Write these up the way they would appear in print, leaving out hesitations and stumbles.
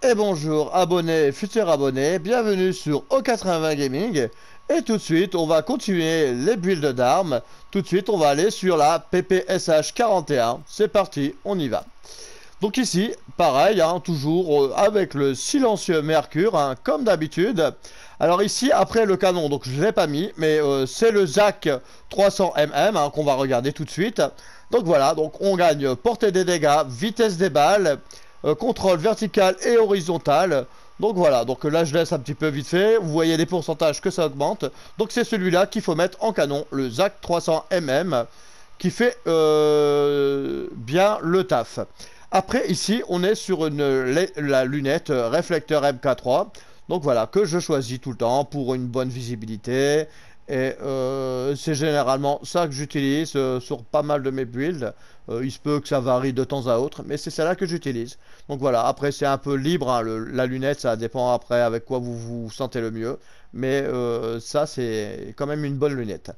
Et bonjour abonnés et futurs abonnés, bienvenue sur O80 Gaming. Et tout de suite on va continuer les builds d'armes. Tout de suite on va aller sur la PPSH 41. C'est parti, on y va. Donc ici, pareil, toujours avec le silencieux Mercure, comme d'habitude. Alors ici, après le canon, donc je ne l'ai pas mis, mais c'est le ZAC 300 mm qu'on va regarder tout de suite. Donc voilà, donc on gagne portée des dégâts, vitesse des balles, contrôle vertical et horizontal. Donc voilà, donc là je laisse un petit peu vite fait, vous voyez les pourcentages que ça augmente. Donc c'est celui-là qu'il faut mettre en canon, le ZAC 300 mm, qui fait bien le taf. Après, ici, on est sur la lunette réflecteur MK3. Donc voilà, que je choisis tout le temps pour une bonne visibilité. Et c'est généralement ça que j'utilise sur pas mal de mes builds. Il se peut que ça varie de temps à autre, mais c'est celle-là que j'utilise. Donc voilà, après c'est un peu libre, la lunette, ça dépend après avec quoi vous vous sentez le mieux. Mais ça, c'est quand même une bonne lunette.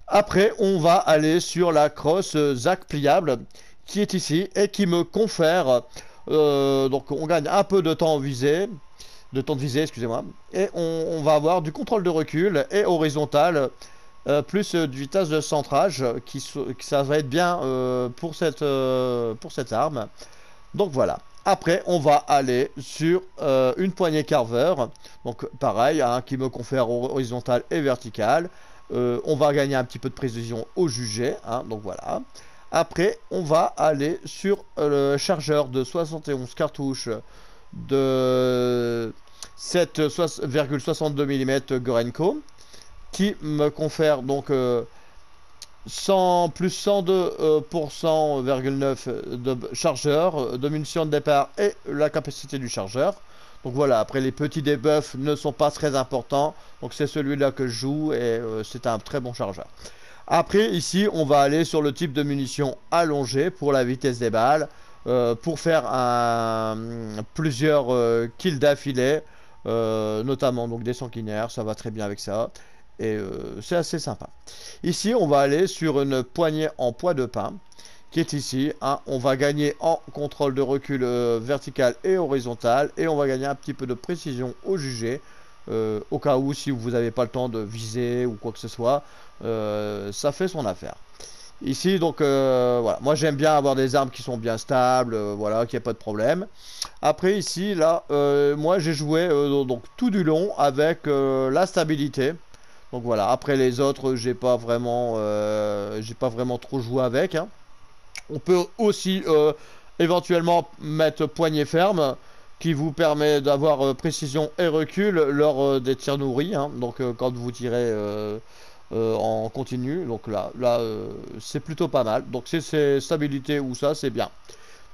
Après, on va aller sur la crosse ZAC pliable qui est ici et qui me confère, donc on gagne un peu de temps visé, excusez-moi, et on va avoir du contrôle de recul et horizontal, plus de vitesse de centrage, ça va être bien pour cette arme. Donc voilà. Après, on va aller sur une poignée carveur, donc pareil, qui me confère horizontal et vertical. On va gagner un petit peu de précision au jugé, donc voilà. Après, on va aller sur le chargeur de 71 cartouches de 7,62 mm Gorenko, qui me confère donc 100 plus 102,9% de chargeur, de munitions de départ et la capacité du chargeur. Donc voilà, après les petits debuffs ne sont pas très importants, donc c'est celui-là que je joue et c'est un très bon chargeur. Après, ici, on va aller sur le type de munition allongée pour la vitesse des balles, pour faire plusieurs kills d'affilée, notamment donc des sanguinaires, ça va très bien avec ça, et c'est assez sympa. Ici, on va aller sur une poignée en poids de pain, qui est ici. On va gagner en contrôle de recul vertical et horizontal, et on va gagner un petit peu de précision au jugé. Au cas où, si vous n'avez pas le temps de viser ou quoi que ce soit, ça fait son affaire. Ici, donc, voilà, moi j'aime bien avoir des armes qui sont bien stables, voilà, qu'il n'y a pas de problème. Après, ici, là, moi j'ai joué donc tout du long avec la stabilité. Donc voilà, après les autres, j'ai pas vraiment trop joué avec. On peut aussi éventuellement mettre poignée ferme, qui vous permet d'avoir précision et recul lors des tirs nourris, donc quand vous tirez en continu. Donc là c'est plutôt pas mal. Donc c'est stabilité ou ça, c'est bien.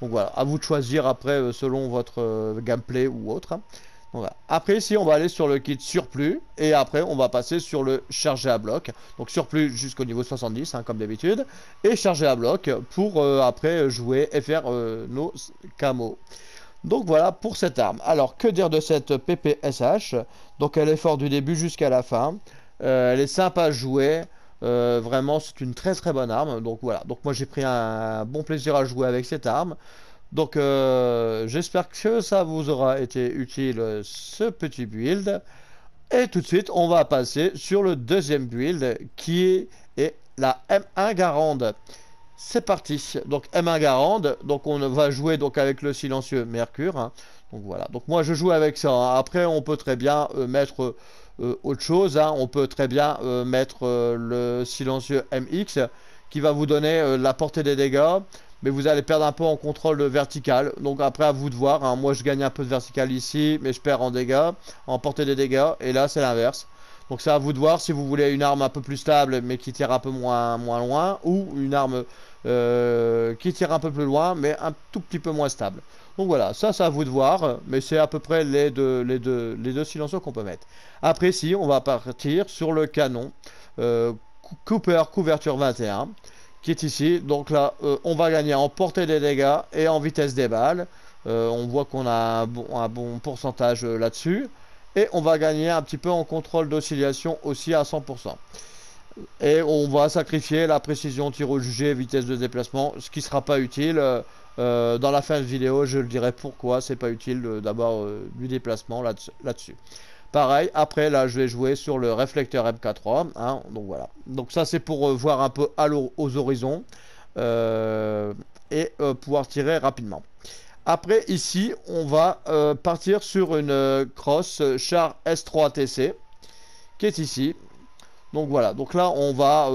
Donc voilà, à vous de choisir après selon votre gameplay ou autre. Voilà. Après ici on va aller sur le kit surplus et après on va passer sur le chargé à bloc. Donc surplus jusqu'au niveau 70 comme d'habitude et chargé à bloc pour après jouer et faire nos camos. Donc voilà pour cette arme. Alors que dire de cette PPSH? Donc elle est forte du début jusqu'à la fin. Elle est sympa à jouer. Vraiment c'est une très très bonne arme. Donc voilà. Donc moi j'ai pris un bon plaisir à jouer avec cette arme. Donc j'espère que ça vous aura été utile ce petit build. Et tout de suite on va passer sur le deuxième build qui est la M1 Garand. C'est parti. Donc M1 Garand, donc on va jouer donc avec le silencieux Mercure. Donc voilà. Donc moi je joue avec ça. Après on peut très bien mettre autre chose. On peut très bien mettre le silencieux MX qui va vous donner la portée des dégâts. Mais vous allez perdre un peu en contrôle vertical. Donc après à vous de voir. Moi je gagne un peu de vertical ici, mais je perds en dégâts, en portée des dégâts. Et là c'est l'inverse. Donc c'est à vous de voir si vous voulez une arme un peu plus stable mais qui tire un peu moins loin, ou une arme qui tire un peu plus loin mais un tout petit peu moins stable. Donc voilà, ça c'est à vous de voir, mais c'est à peu près les deux silencieux qu'on peut mettre. Après ici on va partir sur le canon Cooper couverture 21 qui est ici. Donc là on va gagner en portée des dégâts et en vitesse des balles. On voit qu'on a un bon pourcentage là-dessus. Et on va gagner un petit peu en contrôle d'oscillation aussi à 100%. Et on va sacrifier la précision tir au jugé, vitesse de déplacement, ce qui ne sera pas utile Dans la fin de vidéo, je le dirai pourquoi c'est pas utile d'avoir du déplacement là-dessus. Pareil, après là, je vais jouer sur le réflecteur MK3. Hein, donc voilà. Donc ça, c'est pour voir un peu aux horizons et pouvoir tirer rapidement. Après, ici, on va partir sur une crosse char S3TC qui est ici. Donc voilà. Donc là, on va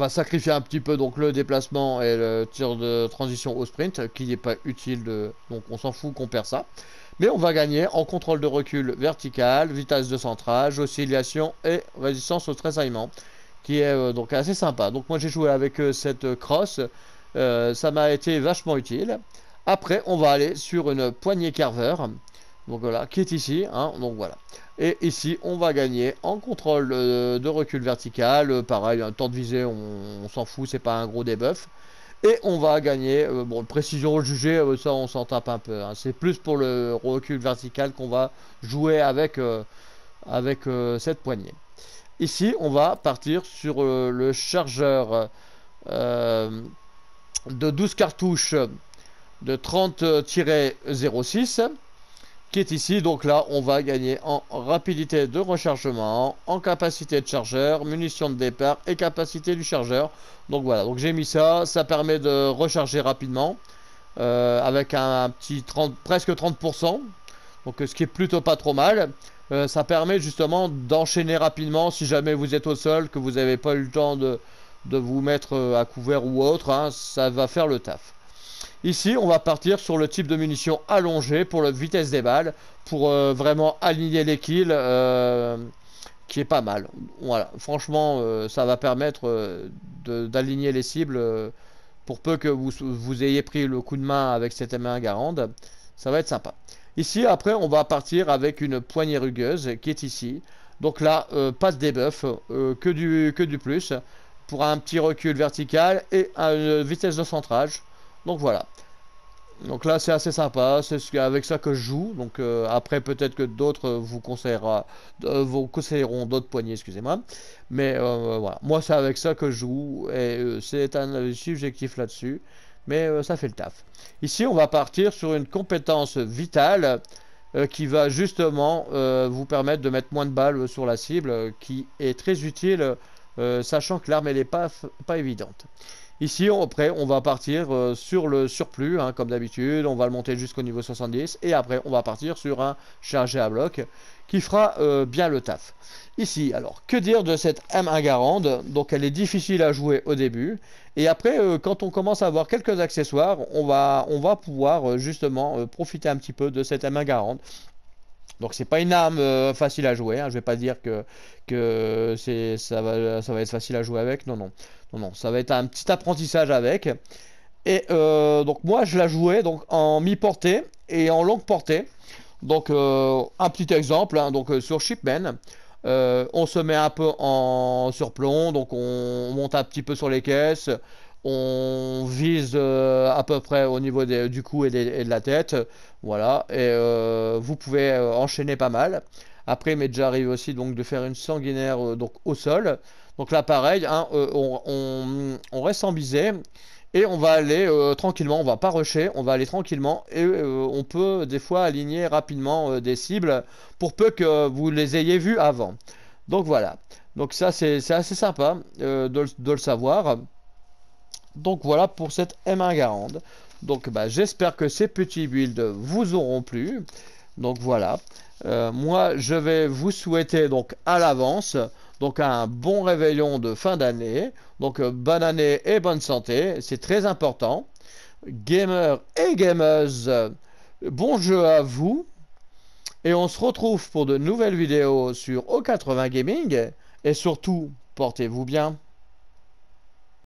sacrifier un petit peu donc le déplacement et le tir de transition au sprint qui n'est pas utile, donc on s'en fout qu'on perd ça. Mais on va gagner en contrôle de recul vertical, vitesse de centrage, oscillation et résistance au tressaillement, qui est donc assez sympa. Donc moi j'ai joué avec cette crosse, ça m'a été vachement utile. Après on va aller sur une poignée carver, donc voilà, qui est ici, hein, donc voilà. Et ici on va gagner en contrôle de recul vertical, pareil, un temps de visée on s'en fout, c'est pas un gros debuff. Et on va gagner, bon, précision jugée, ça on s'en tape un peu. Hein. C'est plus pour le recul vertical qu'on va jouer avec, cette poignée. Ici, on va partir sur le chargeur de 12 cartouches de 30-06 qui est ici. Donc là, on va gagner en rapidité de rechargement, en capacité de chargeur, munitions de départ et capacité du chargeur. Donc voilà, donc j'ai mis ça, ça permet de recharger rapidement avec un petit presque 30%. Donc ce qui est plutôt pas trop mal. Ça permet justement d'enchaîner rapidement si jamais vous êtes au sol, que vous n'avez pas eu le temps de vous mettre à couvert ou autre, hein, ça va faire le taf. Ici, on va partir sur le type de munition allongée pour la vitesse des balles, pour vraiment aligner les kills, qui est pas mal. Voilà, franchement, ça va permettre d'aligner les cibles, pour peu que vous ayez pris le coup de main avec cette M1 Garand, ça va être sympa. Ici, après, on va partir avec une poignée rugueuse, qui est ici. Donc là, pas de debuff, que du plus, pour un petit recul vertical et une vitesse de centrage. Donc voilà. Donc là c'est assez sympa, c'est avec ça que je joue. Donc après peut-être que d'autres vous conseilleront d'autres poignées, excusez-moi. Mais voilà, moi c'est avec ça que je joue et c'est un subjectif là-dessus. Mais ça fait le taf. Ici on va partir sur une compétence vitale qui va justement vous permettre de mettre moins de balles sur la cible, qui est très utile, sachant que l'arme elle n'est pas évidente. Ici, après, on va partir sur le surplus, hein, comme d'habitude. On va le monter jusqu'au niveau 70. Et après, on va partir sur un chargé à bloc qui fera bien le taf. Ici, alors, que dire de cette M1 Garand? Donc, elle est difficile à jouer au début. Et après, quand on commence à avoir quelques accessoires, on va pouvoir justement profiter un petit peu de cette M1 Garand. Donc c'est pas une arme facile à jouer, hein. Je vais pas dire que ça va être facile à jouer avec, non, ça va être un petit apprentissage avec. Et donc moi je la jouais donc en mi-portée et en longue portée. Donc un petit exemple, hein, donc sur Shipman, on se met un peu en surplomb, donc on monte un petit peu sur les caisses, on vise à peu près au niveau du cou et de la tête, voilà, et vous pouvez enchaîner pas mal. Après, il m'est déjà arrivé aussi donc de faire une sanguinaire donc au sol. Donc là, pareil, hein, on reste en visée et on va aller tranquillement, on va pas rusher, on va aller tranquillement et on peut des fois aligner rapidement des cibles pour peu que vous les ayez vues avant. Donc voilà, donc ça c'est assez sympa de le savoir. Donc voilà pour cette M1 Garand. Donc bah, j'espère que ces petits builds vous auront plu. Donc voilà. Moi je vais vous souhaiter donc à l'avance donc un bon réveillon de fin d'année. Donc bonne année et bonne santé. C'est très important. Gamers et gameuses, bon jeu à vous. Et on se retrouve pour de nouvelles vidéos sur O80 Gaming. Et surtout, portez-vous bien.